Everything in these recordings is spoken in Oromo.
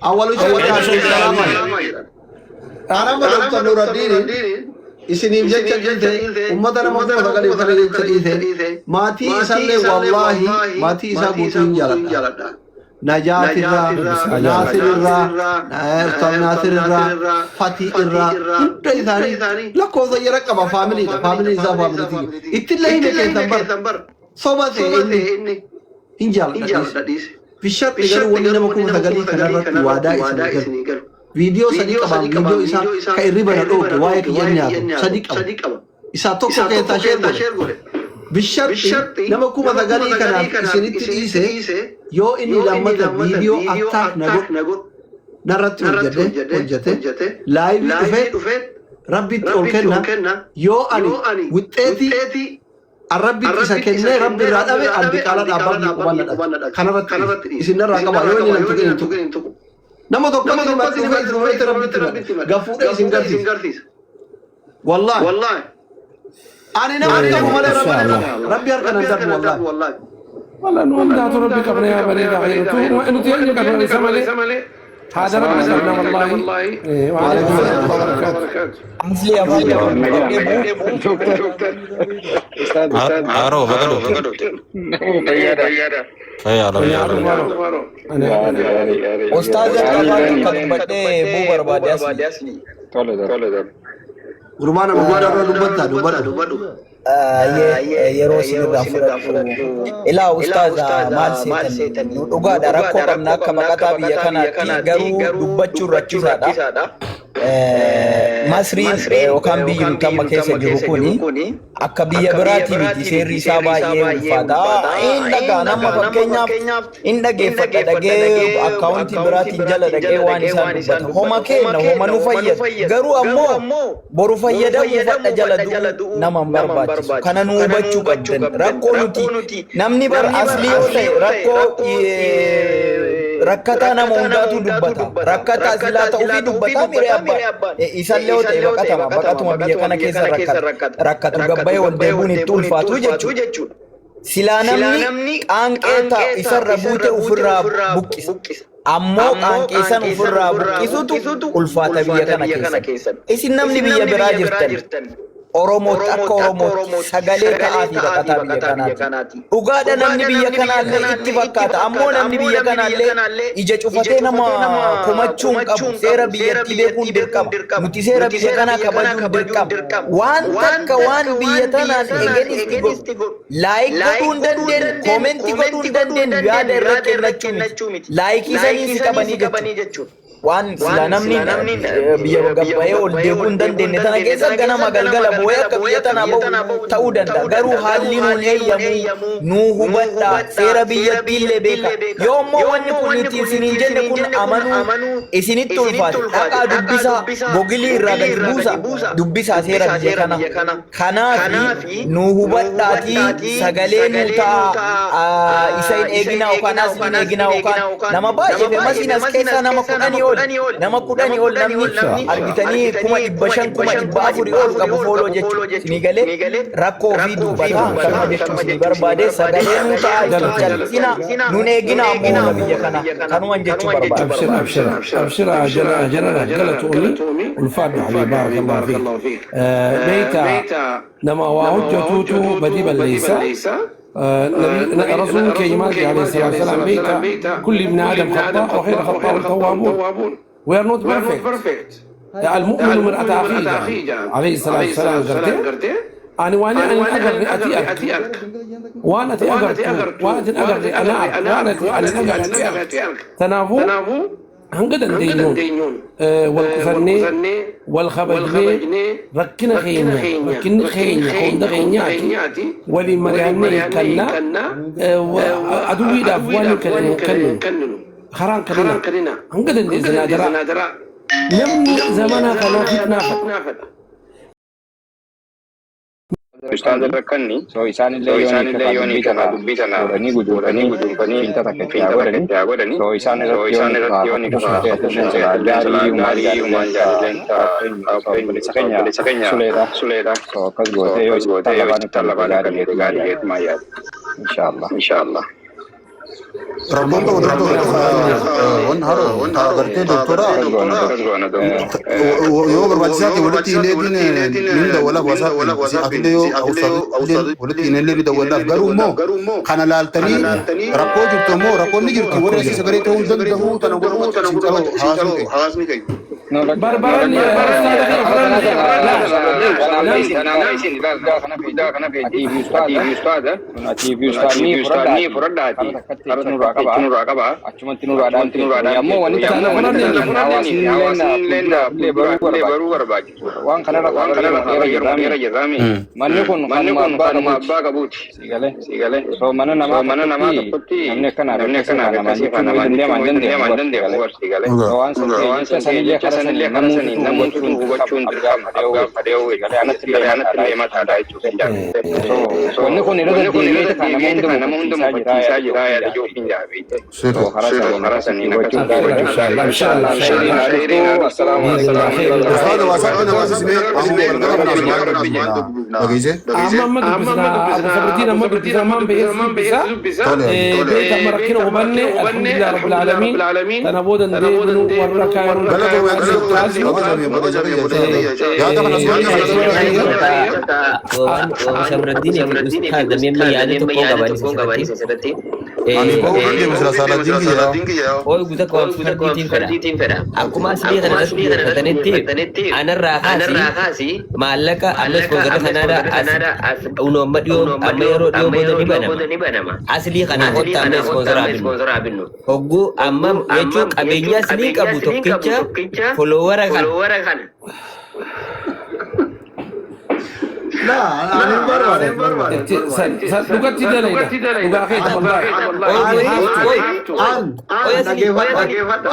أول شيء السلام عليكم أنا بدأت نور الدين إسني بجد جديد أمتنا مقبضة قال يفعل جديد ماتي إسالي والله ماتي إسا قوتين جلدا نجاة الرا ناصر الرا أستاذ ناصر الرا فتي الرا كنت إثاني لكو ضيرك أبا فاميلي إسا فاميلي تيجي إتلاهي نكي تنبر صوبة إني إنجال داديس في الشرط قالوا وننا مكو ثقالي كنرات وادا إسني قالوا فيديو صديق أبا فيديو إسا كإربا ندوك وايك ينيا صديق أبا إسا توقع كيتا شير قولي بالشرط لما كو ثقالي كنا إسني تليسي يو إني لما فيديو أتاك نقول نرات وجته لايف دفت ربي تقول كنا يو أني وتأتي الرب يسكنني رب الرادة أبي قال أبغى يقبلنا خنبت إسنا راكب أيوة نتوكل نما دوكما ما تسمع إسرائيل ربي تبى غفور إسنجرتيس والله أنا نبغى كمال ربي أركنا ندم والله نوم دعوة ربي قبل يا بني دعير تو إنه تيجي كذا سمالي هذا ربنا سبحانه والله وعليكم السلام وبركاته أصلي أستاذ عارو بقدو فيا أستاذ كم بدي مو بربادي تولد غرمانا دبادو يروسي الرافع إلا أستاذ مال سيتن نوغا داركو كمنا كما كتابي يكنا تيجرو دبتشو رتشيسادا masriin yookaan biyyi tamma keessa jiru kuni akka biyya biraati miti seerri isaa baay'ee ulfaata. Inni dhagaa nama fakkeenyaaf inni dhageeffata dhagee akkaawuntii biraatiin jala dhagee waan isaan dubbata. Homa kenna homa nu fayyada. Garuu ammoo boru fayyadamuu fadha jala du'u nama hin barbaachisu. Kana nu hubachuu qabdan. Rakkoo nuti namni bar aslii ta'e rakkoo rakkata nama hundaatu dubbata. Rakkata silaa ta'uu fi dubbata miree abbaa. Isallee yoo ta'e baqatuma biyya kana keessa rakkatu gabbayee wal deebuun itti ulfaatu jechuudha. Silaa namni qaanqee taa'u isarra buute ofirraa buqqisa. Ammoo qaanqee san ofirraa buqqisutu ulfaata biyya kana keessa. Isin namni biyya biraa jirtan. Oromooti akka Oromooti sagalee ta'aafi baqataa biyya kanaati. Dhugaadha namni biyya kanaallee itti fakkaata. Ammoo namni biyya kanaallee ija cufatee nama komachuun qabu. Seera biyyattii beekuun dirqama. Nuti seera biyya kanaa kabajuun dirqama. Waan takka waan biyya tanaan eeganitti godhu. Laayik godhuu hin dandeenye, koomentii godhuu hin dandeenye yaada irra kennachuu miti. Laayikii sanii si qabanii jechuudha. Waan sila namni biyya gabbayee ol deebuu hin dandeenye tana keessa ganama galgala boo'ee akka biyya tanaa ta'uu danda'a. Garuu haalli nuun eeyyamu nuu hubadhaa seera biyyattiillee beeka. Yoo immoo wanni kun itti isiniin jenne kun amanuu isinitti ulfaate dhaqaa dubbisaa gogilii irraa gadi buusa dubbisaa seera biyya kana. Kanaafi nuu hubadhaatii sagalee nuu ta'a isa hin eeginaa yookaan as hin eeginaa yookaan nama baay'ee feemasiin as keessaa nama kudhanii ol namni argitanii 500,000 400,000 ol qabu fooloo jechuudha. Ni galee rakkoo fi dubbataa kanuma jechuun si barbaade sagalee nuu ta'a jallisina nuun eeginaa ammoo biyya kana kanuman jechuu barbaada. أبشر جنرال قلتوني والفادو علي بارك الله فيك بيتا نما وهجة توتو بديبا ليس رسول كيمان عليه الصلاة والسلام بيتا كل ابن آدم خطاء وخير خطاء التوابون. We are not perfect. المؤمن من أتى أخيه عليه الصلاة والسلام قرتين أنا وأنا أتي وأنا أتي أنا تنافو هنقدر دينون والكفرني والخبجني ركنا خينا كون دغينياتي ولي مرياني كنا أدوي دافوان كنن خران كنا هنقدر دي زنادرة لم زمانا كانوا فتنا Ustaz Rakani, so isaanillee yoonii kana dubbitanaa gudunfanii inta takka godhani so isaanirratti yoonii kana gaarii umaan jaalleen obboleessa keenya suleedha so akkas gootee yoo isaan labaan gaarii geetumaa yaadu inshaallah. ربنا ونهارو تاغرتي دكتورا يو برباجساتي ولتي ليدين من دولا وسا أكيديو أوصل ولتي نللي دولا غرومو كان لالتني ركو جبتمو ركو نجرتي ورسي سكريتو دغدغو تنغرو تنغرو حاسمي كاي بربرني يا لا أنا بربر سلوكتي دليل وقاعد والله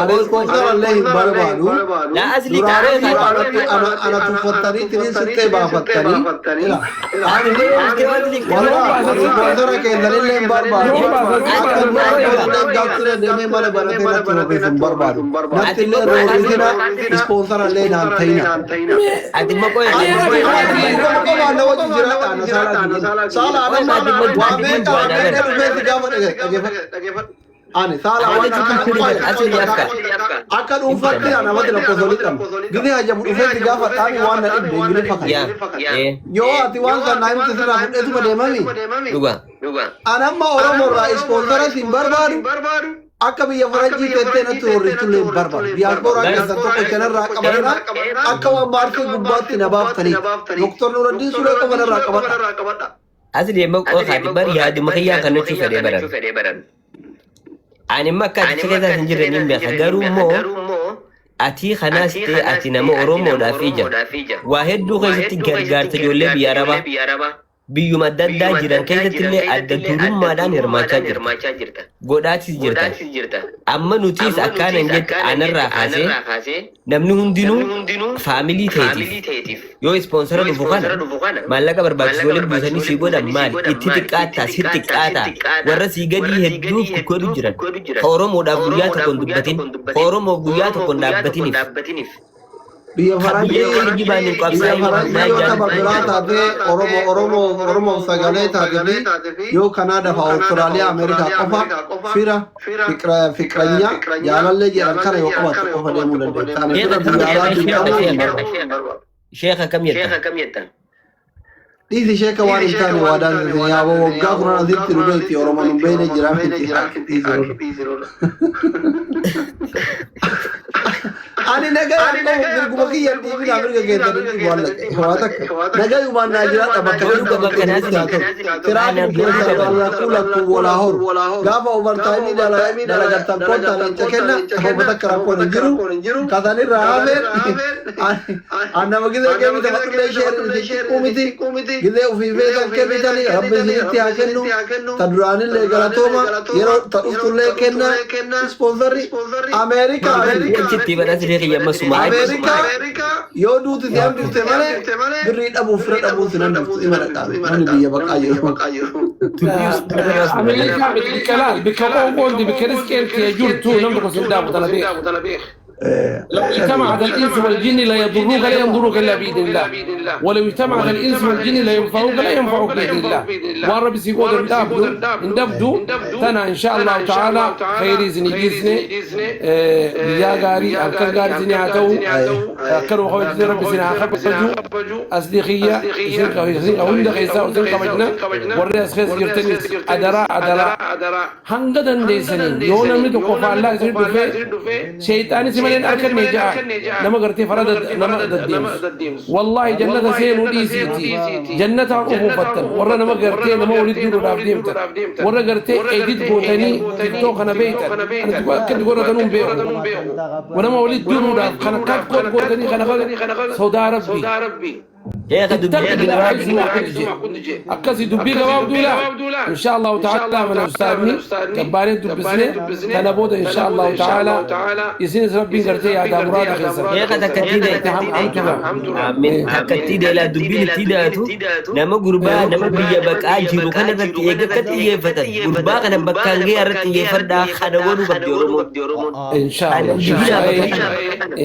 أنا سبونسر الله بربادو لا أصلي أنا تفتري تري ستة بافتري والله سبونسر كيندري لين بربادو دكتور دمي ماله براتي لا تروح بربادو نتيجة روزينا سبونسر الله نانتينا أدي ما كوي Ani salah akan ufati ana wadla pozolitam gini aja ufati gafat ani wana ibde gini fakat yo ati wanza naim tsira etu bade mami duga ana ma oromo ra sponsor sin barbaru akka biyya faranjii teettee natti horrichullee hin barbaadu. Diyaaspooraan keessan tokko kanarraa qabanna akka waan maarkee gubbaatti na baaftanii Dr. Nuraddiin Sulee qabanarraa qabadha. Asli yemma qofaati bari yaadi makiyyaa kanatti fedhee baran. Ani makka ati keessa hin jirre hin beeka garuu immoo ati kanaas ta'e ati nama Oromoodhaaf ija. Waa hedduu keessatti gargaarsa ijoollee biyya Arabaa. Biyyuma adda addaa jiran keessatti illee adda durummaadhaan hirmaachaa jirta. Godhaatis jirta. Amma nutis akkaan hin jette anarraa kaasee namni hundinuu faamilii ta'eetiif yoo ispoonsara dhufu kana maallaqa barbaachisu waliin buusanii sii godhan maali itti xiqqaataa si xiqqaataa warra sii gadii hedduu godhu jiran ka Oromoodhaaf guyyaa tokkoon dubbatin ka Oromoo guyyaa tokkoon dhaabbatiniif. Biyya faranjii biraa taatee Oromoo sagalee taatee yoo Kanaadaa fa'aa Awustiraaliyaa Ameerikaa qofa fira fiqiranya jaalallee jedhan kana yoo qabatte qofa deemuu dandeenya. Sheekha kam jettan? Dhiisi sheeka waan hin taane waadaan yaaboo waggaa kunan asitti dhugeetti Oromoon hin beekne jiraan ani nagaa gurguma kiyya dhiibin Ameerika keessatti wallaqe waa takka nagaa yumaan naa jiraadha bakka jiru bakka firaanii keessa lakku walaa horu gaafa overtime dalagattan koottaan inca kenna hobba takka rakkoon hin jiru kasanirraa hafeen annama gizee kennite maxxillee isheen umiti gizee ufii feesan kennitanii rabbi isinitti haa kennu ta duraanillee galatooma yeroo ta dhuftullee kenna ispoonsarri Ameerikaa Amerika yoo duuti si'an dhufte malee birrii dhabuuf fira dhabuuf sinan dhuftu ima dhaqaabe namni biyya baqaa jiru. Amerika biqilaa bika qoonqoonti bika risqeelti jirtu namni kun sin dhaabu tana beek. لو اجتمعت الإنس والجن لا يضروك لا ينظروك إلا بإذن الله ولو اجتمعت الإنس والجن لا ينفعوك لا ينفعوك بإذن الله والرب سيقول اندبدو تنا إن شاء الله تعالى خيري زني جيزني بجاغاري أكرغاري زني عتو أكرو خويت رب زني عخبجو أصدقية زنك هند خيسا وزنك مجنا والرئيس خيس جرتني أدرا هنگدن ديسنين يونا مدو قفا الله زني دفع شيطاني سمالين أركن نجا نما قرتي فرد نما الديمس والله جنة سين وديسيتي جنة أبو فتن ورا نما قرتي نما ولد ديرو راب ديمتا ورا قرتي ايديت بوتاني تيكتوك أنا بيتا أنا كنت قرر تنوم بيو ونما ولد ديرو راب خنقات قوت بوتاني خنقات سودا ربي يا أخي أكاسي دبي قباب دولا إن شاء الله تعالى من أستاذني كبارين دبسني أنا بودا إن شاء الله تعالى يسين ربي قرتي هذا مراد خيسر يا أخي تكتيدة لا دبي تيداتو نما قربا نما بيا بك أجيرو كان رتي يقت يفتن قربا كان بكان غير رتي يفردا خدوانو بديورمون إن شاء الله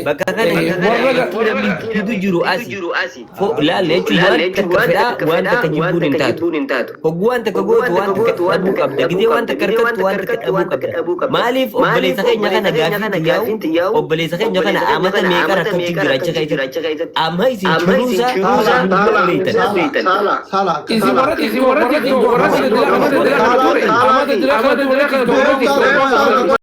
بكان يدو جرو أسي لا ليش وانت كجبون انتاتو وانت كجوت وانت كأبوك أبدا كذي وانت كركت وانت كأبوك مالف وبلي سخين يكنا غافين تياو وبلي سخين يكنا أمتا ميكا ركب تجرا شخيت أم هاي سيشروسا سالا إذا ورد